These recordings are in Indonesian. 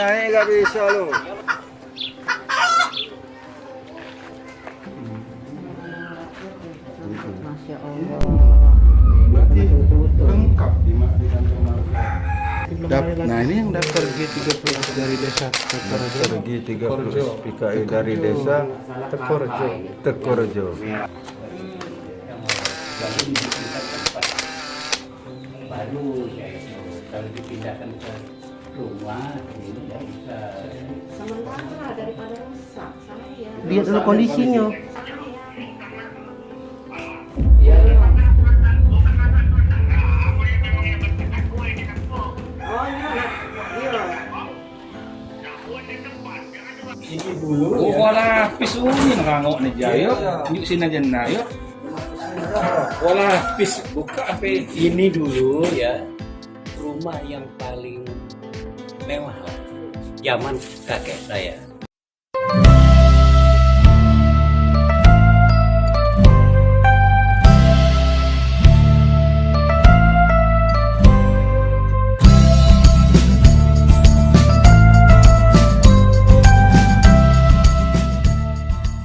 naik nggak bisa lo. Masya Allah. Berarti lengkap di kantor marga. Nah ini yang daftar G30 dari desa Tekorejo. Daftar G30 PKI dari desa Tekorejo. Tekorejo. Baru ya itu kalau dipindahkan ke rumah ini nggak bisa. Sementara daripada rusak, saya. Lihat dulu kondisinya. Ya, Oh iya. ini dulu. Oh, wala pisunin rangok nih jayo. Yuk sini aja nah yuk. Wala pis buka apa ini dulu ya. Rumah yang paling mewah lah. Zaman kakek saya.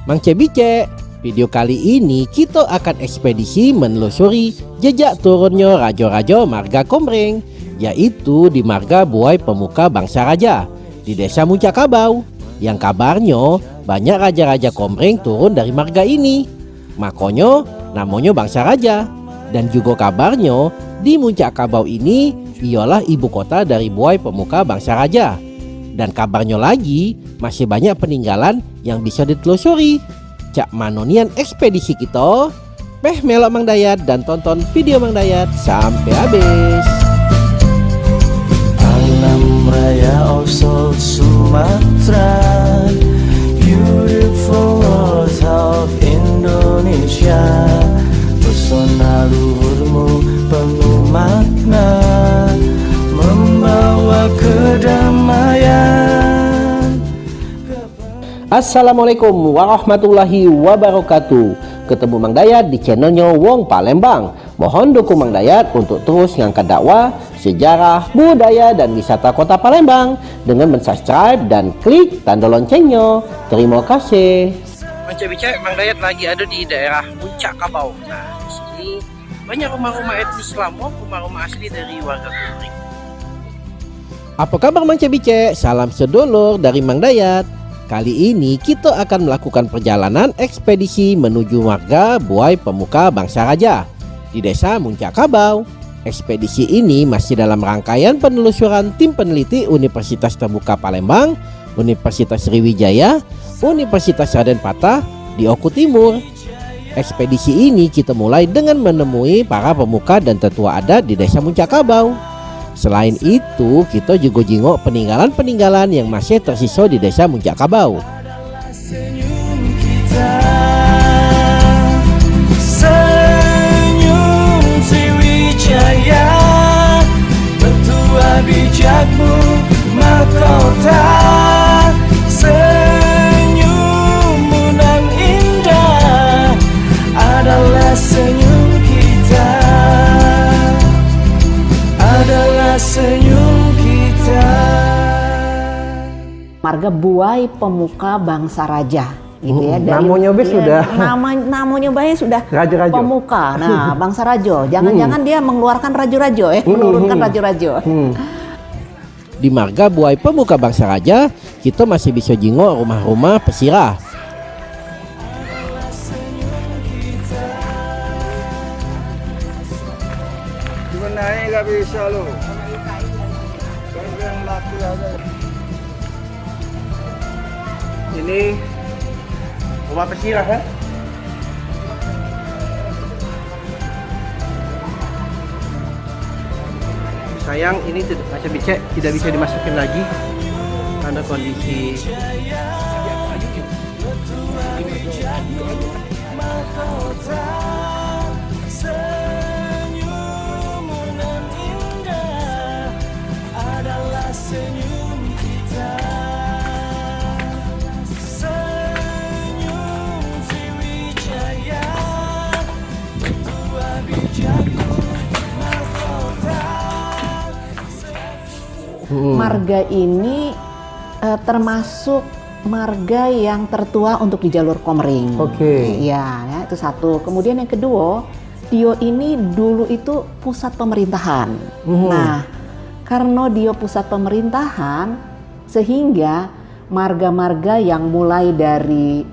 Mang Cebice, video kali ini kita akan ekspedisi menelusuri jejak turunnya raja-raja marga Kombreng, yaitu di marga Buai Pemuka Bangsa Raja di desa Muncak Kabau. Yang kabarnya banyak raja-raja Kombreng turun dari marga ini, makanya namanya Bangsa Raja. Dan juga kabarnya di Muncak Kabau ini ialah ibu kota dari Buai Pemuka Bangsa Raja. Dan kabarnya lagi masih banyak peninggalan yang bisa ditelusuri. Cak manonian ekspedisi kita. Peh melok Mang Dayat dan tonton video Mang Dayat sampai habis. Alam Raya Oxford Sumatera, beautiful world of Indonesia. Pesona luhurmu penuh makna, membawa kedamaian. Assalamualaikum warahmatullahi wabarakatuh. Ketemu Mang Dayat di channelnya Wong Palembang. Mohon dukung Mang Dayat untuk terus ngangkat dakwah, sejarah, budaya, dan wisata kota Palembang dengan mensubscribe dan klik tanda loncengnya. Terima kasih. Mang Cebice, Mang Dayat lagi ada di daerah Muncak Kabau. Nah, di sini banyak rumah-rumah etnis Lamo, rumah-rumah asli dari warga Kombreng. Apa kabar Mang Cebice? Salam sedulur dari Mang Dayat. Kali ini kita akan melakukan perjalanan ekspedisi menuju marga Buai Pemuka Bangsa Raja di desa Muncak Kabau. Ekspedisi ini masih dalam rangkaian penelusuran tim peneliti Universitas Terbuka Palembang, Universitas Sriwijaya, Universitas Raden Patah di Oku Timur. Ekspedisi ini kita mulai dengan menemui para pemuka dan tetua adat di desa Muncak Kabau. Selain itu, kita juga jenguk peninggalan-peninggalan yang masih tersisa di desa Muncak Kabau. Senyum kita, senyum Sriwijaya, petua bijakmu mahkota, senyummu nan indah adalah senyum kita, adalah senyum kita. Marga Buai Pemuka Bangsa Raja gitu ya. Namanya be sudah. Namanya bae sudah Raja-raja. pemuka. Nah, Bangsa Raja. Jangan-jangan dia mengeluarkan rajo-rajo menurunkan rajo-rajo. Di marga Buai Pemuka Bangsa Raja, kita masih bisa jenguk rumah-rumah pesirah. Cuma naik nggak bisa lo. Yang laki aja. Ini rumah pesirah kan? Sayang ini masih tidak bisa dimasukin lagi karena kondisi Senyummu nan indah adalah senyum kita, senyum Sriwijaya, petua bijakmu mahkota. Marga ini termasuk marga yang tertua untuk di jalur Komering. Oke. Iya, ya, itu satu. Kemudian yang kedua, Dio ini dulu itu pusat pemerintahan. Nah, karena Dio pusat pemerintahan, sehingga marga-marga yang mulai dari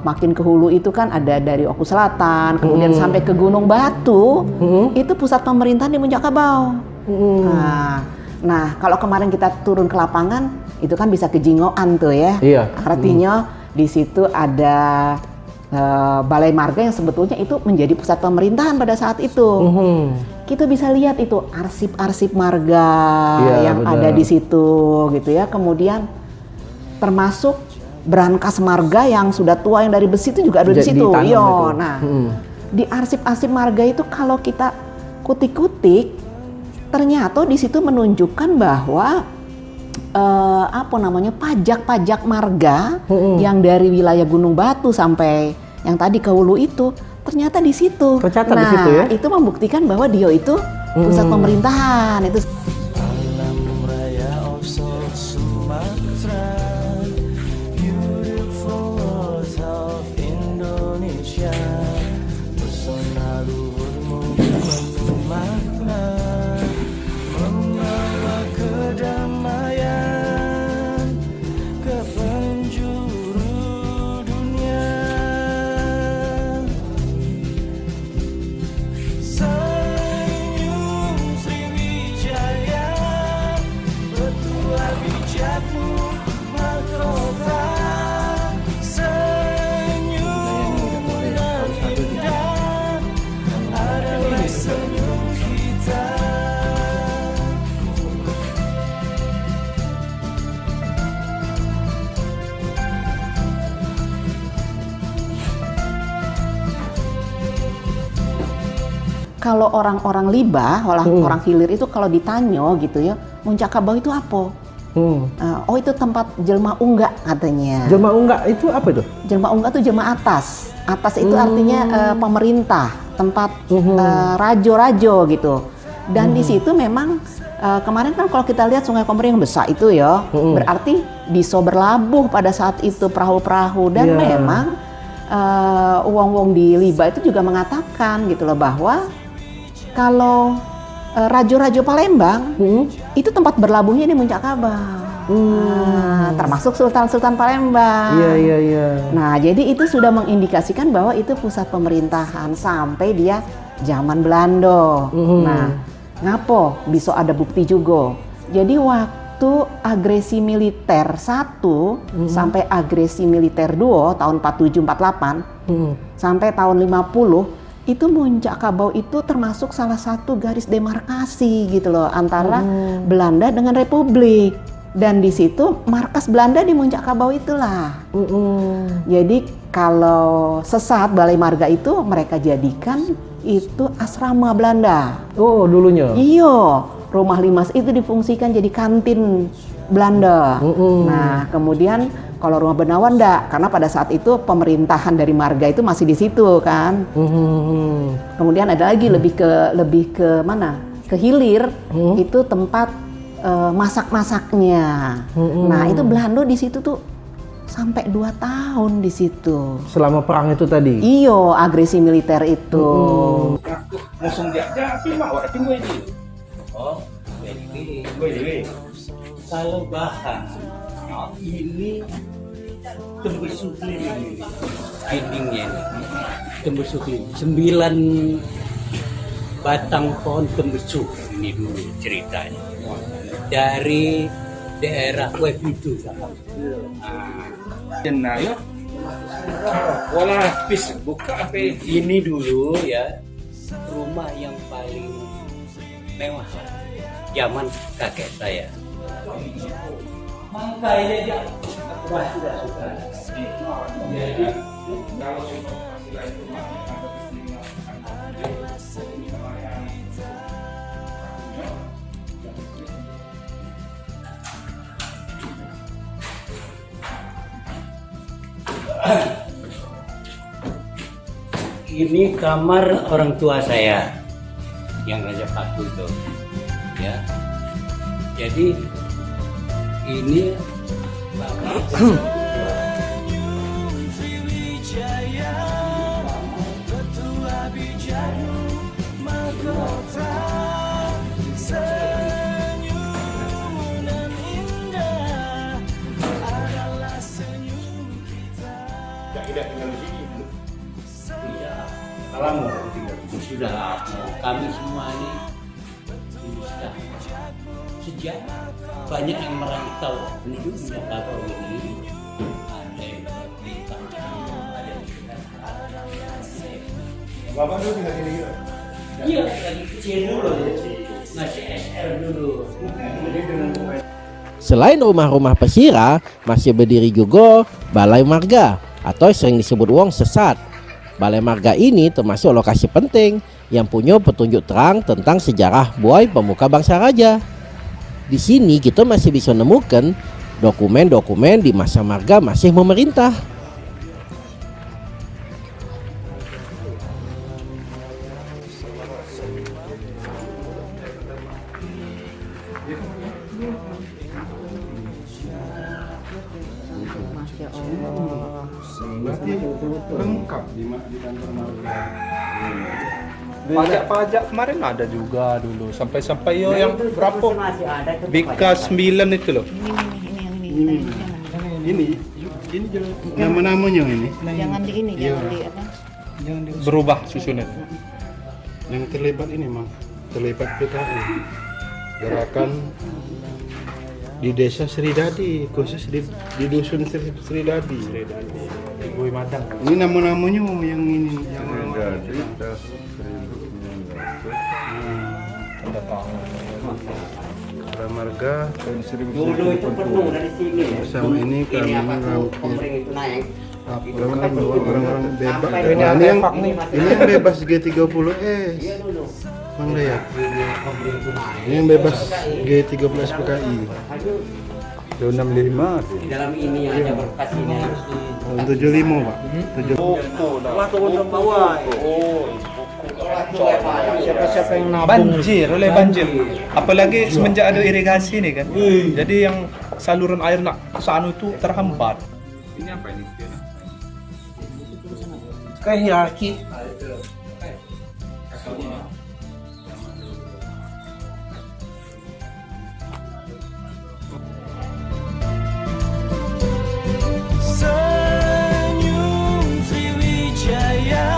makin ke hulu itu kan ada dari Oku Selatan, kemudian sampai ke Gunung Batu, itu pusat pemerintahan di Muncak Kabau. Nah, kalau kemarin kita turun ke lapangan, itu kan bisa ke Jingoan tuh ya. Iya. Artinya di situ ada balai marga yang sebetulnya itu menjadi pusat pemerintahan pada saat itu. Kita bisa lihat itu arsip-arsip marga yang ada di situ gitu ya. Kemudian termasuk brankas marga yang sudah tua yang dari besi itu juga ada di situ. Yo, nah, di arsip-arsip marga itu kalau kita kutik-kutik, ternyata di situ menunjukkan bahwa pajak-pajak marga yang dari wilayah Gunung Batu sampai yang tadi ke hulu itu ternyata di situ. Tercatat di situ ya. Itu membuktikan bahwa Dio itu pusat pemerintahan. Itu Alam raya of South Sumatra, beautiful world of Indonesia, pesona luhurmu penuh makna, membawa kedamaian ke penjuru dunia. Senyum Sriwijaya, betua bijakmu mahkota, senyum dan indah adalah senyum kita. kalau orang-orang Liba, orang hilir itu kalau ditanya gitu ya, Muncak Kabau itu apa? Oh itu tempat jelma unggak katanya. Jelma unggak itu apa itu? Jelma unggak itu jelma atas. Atas itu artinya pemerintah, tempat rajo-rajo gitu. Dan di situ memang kemarin kan kalau kita lihat Sungai Komering yang besar itu ya, berarti bisa berlabuh pada saat itu perahu-perahu. Dan memang wong-wong di Liba itu juga mengatakan gitu loh bahwa kalau rajo-rajo Palembang itu tempat berlabuhnya di Muncak Kabau. Termasuk Sultan-Sultan Palembang. Iya. Nah, jadi itu sudah mengindikasikan bahwa itu pusat pemerintahan sampai dia zaman Belanda. Nah, ngapo bisa ada bukti juga. Jadi waktu agresi militer 1 sampai agresi militer 2 tahun 47-48 sampai tahun 50 itu Muncak Kabau itu termasuk salah satu garis demarkasi gitu loh antara Belanda dengan Republik. Dan di situ markas Belanda di Muncak Kabau itulah. Jadi kalau sesat Balai Marga itu mereka jadikan itu asrama Belanda. Oh dulunya? Iya, Rumah Limas itu difungsikan jadi kantin Belanda. Nah kemudian kalau Rumah Benawan enggak, karena pada saat itu pemerintahan dari marga itu masih di situ kan. Kemudian ada lagi lebih ke mana? Ke hilir itu tempat masak-masaknya. Nah itu Belanda di situ tuh sampai 2 tahun di situ. Selama perang itu tadi? Iyo, agresi militer itu. Langsung diajak, tapi mak awak tunggu ini. Oh, jadi kalau bahan ini tembus suklim ini, dindingnya ini tembus suklim. 9 batang pohon tembus suklim ini dulu ceritanya dari daerah Webidu. Nah, yuk. Wala pis buka apa Ini dulu ya rumah yang paling mewah zaman kakek saya. Makanya dia wah sudah suka. Jadi ini kamar orang tua saya yang Raja Paku itu, ya. Jadi ini Senyum Sriwijaya, petua bijakmu mahkota. Senyum nan indah adalah senyum kita. Kalau sudah kami semua ini sudah sejak banyak yang merantau penduduk Minangkabau ini, ada yang berpindah, ada yang Bapak dulu tinggal sini juga. iya dari kecil dulu, masih SR dulu. Selain rumah-rumah pesira, masih berdiri juga Balai Marga atau sering disebut Wong Sesat. Balai Marga ini termasuk lokasi penting yang punya petunjuk terang tentang sejarah buai pemuka bangsa Raja. Di sini kita masih bisa menemukan dokumen-dokumen di masa Marga masih memerintah. Masya Allah. Berarti lengkap di kantor marga. Pajak-pajak kemarin ada juga dulu. Sampai-sampai yo yang berapa? Bika 9 itu loh. Ini nama-namanya ini Jangan di ini, jangan di apa? Berubah susunan. yang terlibat ini mah terlibat PKI gerakan di desa Sridadi, khusus di dusun Sridadi. Gue madang. Ini nama-namanya yang ini yang Sridadi, Tanda tangan. Balai Marga tahun Dulu itu penuh 1980. dari sini. bersama ini kami Waktu merangkul Komering itu naik. laporan bahwa orang-orang bebas. Sampai Ini ada yang efek nih. ini yang bebas G30S. Iya dulu. Bang Dayak. Komering itu naik. Ini yang bebas G13 PKI. Aduh, Tahun 65. di dalam ini yang ada berkas ini harus di Tahun 75, Pak. 75. Siapa-siapa yang nabung oleh banjir. Apalagi semenjak ada irigasi nih kan. Jadi yang saluran air nak ke sana itu terhambat. Ini apa ini? Kehirarki. Senyum Sriwijaya,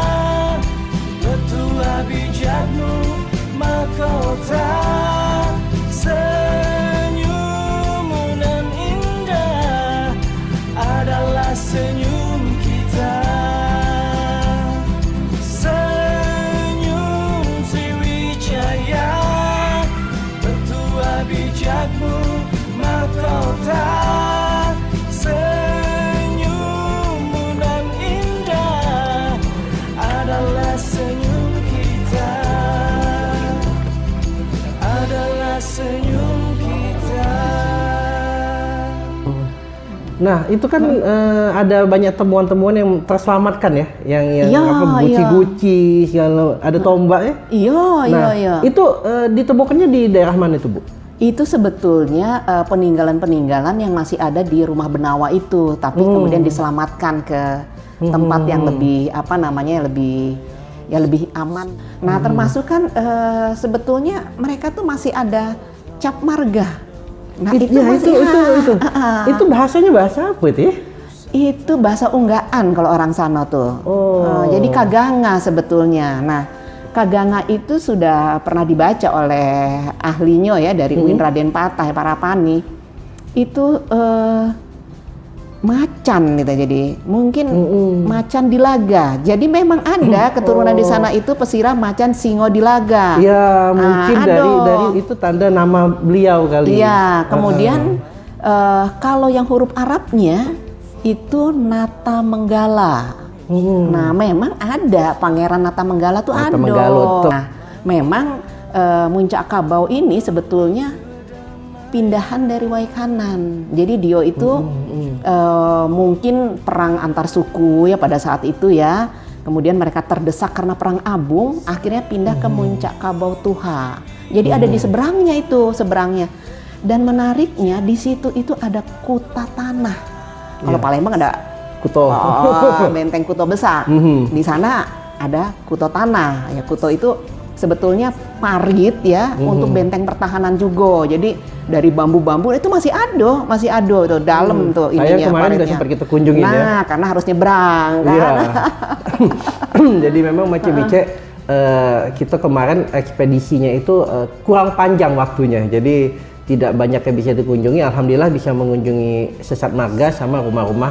petua bijakmu mahkota. Senyummu nan indah adalah senyum kita. Senyum Sriwijaya, petua bijakmu mahkota. Senyummu nan indah adalah senyum kita, adalah senyum kita. Nah, itu kan ada banyak temuan-temuan yang terselamatkan ya, yang Iya, apa guci-guci segala, ada tombak ya. Iya, Nah, iya. itu ditemukannya di daerah mana itu, Bu? Itu sebetulnya peninggalan-peninggalan yang masih ada di rumah Benawa itu, tapi kemudian diselamatkan ke tempat yang lebih apa namanya lebih aman. Nah, termasuk kan sebetulnya mereka tuh masih ada cap marga. Nah, itu Ya, masih itu bahasanya bahasa apa itu ya? itu bahasa Unggaan kalau orang sana tuh. Oh. Jadi Kaganga sebetulnya. Nah, Kaganga itu sudah pernah dibaca oleh ahlinya ya dari UIN Raden Patah Parapani. Itu macan gitu, jadi mungkin macan dilaga. Jadi memang ada keturunan di sana itu pesira macan singo dilaga. Ya, mungkin dari aduh. itu tanda nama beliau kali. Iya, kemudian kalau yang huruf Arabnya itu Nata Menggala. Nah, memang ada Pangeran Nata Menggala tuh Nata ada. Menggala tuh. Nah, memang Muncak Kabau ini sebetulnya pindahan dari Waikanan. Jadi Dio itu mungkin perang antar suku ya pada saat itu ya. Kemudian mereka terdesak karena perang Abung, akhirnya pindah ke Muncak Kabau Tuha. Jadi ada di seberangnya itu, seberangnya. Dan menariknya di situ itu ada kuta tanah. Kalau Palembang ada Kuto. benteng Kuto besar. Di sana ada Kuto tanah. Ya, Kuto itu sebetulnya parit ya untuk benteng pertahanan juga. Jadi dari bambu-bambu itu masih ada itu dalam tuh Saya ininya kemarin paritnya. udah sempat kita kunjungin ya. Nah, karena harus nyebrang kan. Iya. Jadi memang Mace Bice kita kemarin ekspedisinya itu kurang panjang waktunya. Jadi tidak banyak yang bisa dikunjungi. Alhamdulillah bisa mengunjungi Sesat Marga sama rumah-rumah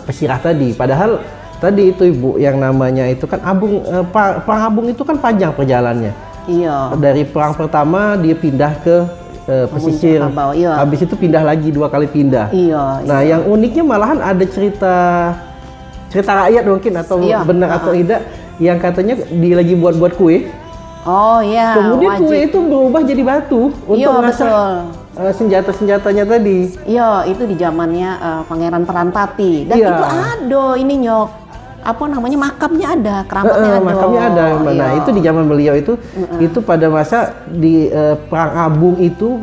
pesirah tadi. Padahal tadi itu Ibu yang namanya itu kan Abung, perang Abung itu kan panjang perjalanannya. Iya. Dari perang pertama dia pindah ke pesisir. Minangkabau, iya. Habis itu pindah lagi 2 kali pindah. Iya. Nah, yang uniknya malahan ada cerita rakyat mungkin atau Iya, benar atau tidak yang katanya dia lagi buat kue. Oh iya. Kemudian wajib. kue itu berubah jadi batu untuk Iya, mengasah betul. senjata-senjatanya tadi. Iya, itu di zamannya Pangeran Peranpati. Dan Iya. itu ada ini Nyok. Apa namanya? Makamnya ada, keramatnya ada. Makamnya ada. Nah, Iya. itu di zaman beliau itu pada masa di perang Abung itu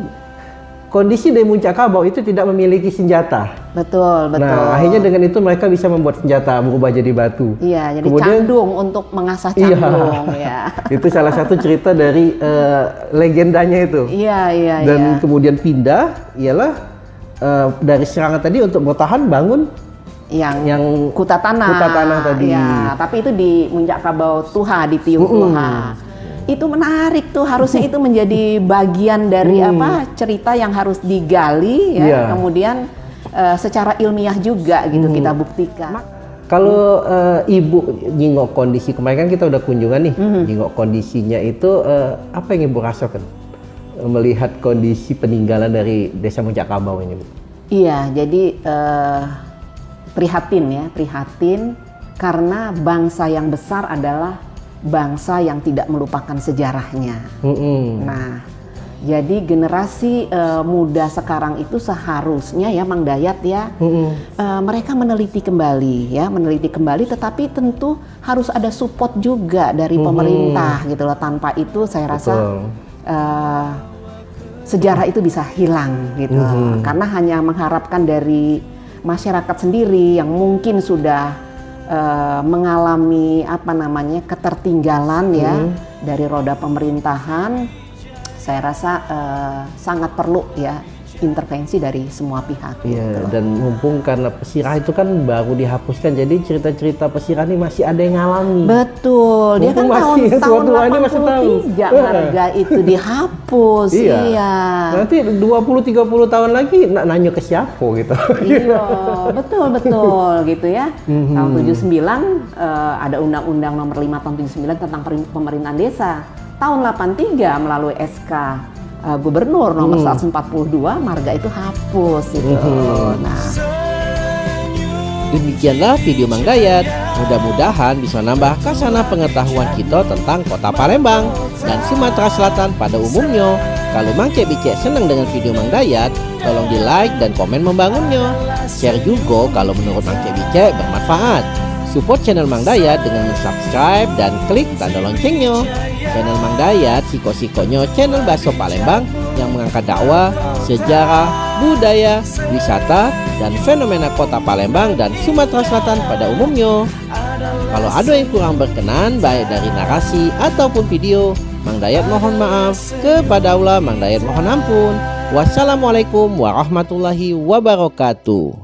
kondisi dari Muncak Kabau itu tidak memiliki senjata. Betul. Nah, akhirnya dengan itu mereka bisa membuat senjata berubah jadi batu. Iya, jadi Kemudian- candung untuk mengasah Iya. candung ya. Itu salah satu cerita dari legendanya itu. Iya. Dan kemudian pindah ialah dari serangan tadi untuk bertahan bangun yang Kuta tanah. Kuta tanah tadi. Iya, tapi itu di Muncak Kabau Tuha, di Tiung Tuha. Itu menarik tuh, harusnya itu menjadi bagian dari cerita yang harus digali ya. Iya. Kemudian secara ilmiah juga gitu kita buktikan. Kalau Ibu nyingok kondisi kemarin kan kita udah kunjungan nih, nyingok kondisinya itu apa yang Ibu rasakan melihat kondisi peninggalan dari Desa Muncak Kabau ini, Bu? Iya, jadi prihatin karena bangsa yang besar adalah bangsa yang tidak melupakan sejarahnya. Nah, jadi generasi muda sekarang itu seharusnya ya Mang Dayat ya, mereka meneliti kembali, tetapi tentu harus ada support juga dari pemerintah gitu loh. Tanpa itu saya rasa sejarah itu bisa hilang gitu, karena hanya mengharapkan dari masyarakat sendiri yang mungkin sudah mengalami ketertinggalan ya dari roda pemerintahan. Saya rasa sangat perlu ya intervensi dari semua pihak. Iya, gitu. dan mumpung karena pesirah itu kan baru dihapuskan, jadi cerita-cerita pesirah ini masih ada yang ngalami. Betul, dia kan Mumpung masih tahun tua-tua ini masih tahu. 83 Marga itu dihapus. Iya. Nanti 20-30 tahun lagi nanya ke siapa gitu. Iya, betul gitu ya. Tahun 79 ada Undang-Undang Nomor 5 Tahun 79 tentang pemerintahan desa. Tahun 83 melalui SK Gubernur Nomor 142 marga itu hapus gitu. Nah, Demikianlah video Mang Dayat. Mudah-mudahan bisa nambah kasana pengetahuan kita tentang kota Palembang dan Sumatera Selatan pada umumnya. Kalau Mang Bice senang dengan video Mang Dayat, tolong di like dan komen membangunnya. Share juga kalau menurut Mang Bice bermanfaat. Support channel Mang Dayat dengan subscribe dan klik tanda loncengnya. Channel Mang Dayat siko-sikonya channel Bakso Palembang yang mengangkat dakwah, sejarah, budaya, wisata, dan fenomena kota Palembang dan Sumatera Selatan pada umumnya. Kalau ada yang kurang berkenan baik dari narasi ataupun video, Mang Dayat mohon maaf. Kepada Allah Mang Dayat mohon ampun. Wassalamualaikum warahmatullahi wabarakatuh.